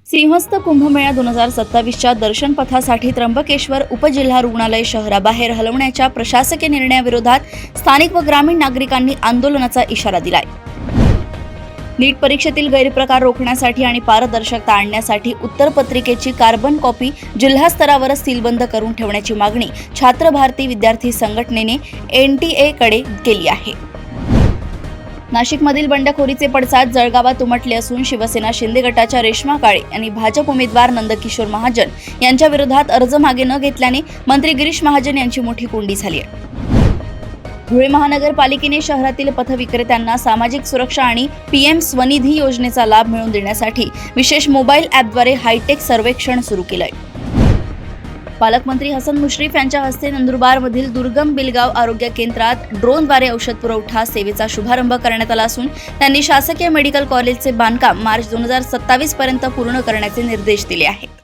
सिंहस्थ कुंभमेळा 2027च्या दर्शनपथासाठी त्र्यंबकेश्वर उपजिल्हा रुग्णालय शहराबाहेर हलवण्याच्या प्रशासकीय निर्णयाविरोधात स्थानिक व ग्रामीण नागरिकांनी आंदोलनाचा इशारा दिलाय। नीट परीक्षेतील गैरप्रकार रोखण्यासाठी आणि पारदर्शकता आणण्यासाठी उत्तरपत्रिकेची कार्बन कॉपी जिल्हास्तरावरच सीलबंद करून ठेवण्याची मागणी छात्र भारती विद्यार्थी संघटनेने NTA कडे केली आहे। नाशिकमधील बंडखोरीचे पडसाद जळगावात उमटले असून शिवसेना शिंदे गटाच्या रेश्मा काळे यांनी भाजप उमेदवार नंदकिशोर महाजन यांच्या विरोधात अर्ज मागे न घेतल्याने मंत्री गिरीश महाजन यांची मोठी कोंडी झाली आहे। धुळे महानगरपालिकेने शहरातील पथविक्रेत्यांना सामाजिक सुरक्षा आणि PM स्वनिधी योजनेचा लाभ मिळवून देण्यासाठी विशेष मोबाईल ॲपद्वारे हायटेक सर्वेक्षण सुरू केलंय। पालकमंत्री हसन मुश्रीफ यांच्या हस्ते नंदुरबारमधील दुर्गम बिलगाव आरोग्य केंद्रात ड्रोनद्वारे औषध पुरवठा सेवेचा शुभारंभ करण्यात आला असून त्यांनी शासकीय मेडिकल कॉलेजचे बांधकाम मार्च 2027 पर्यंत पूर्ण करण्याचे निर्देश दिले आहेत।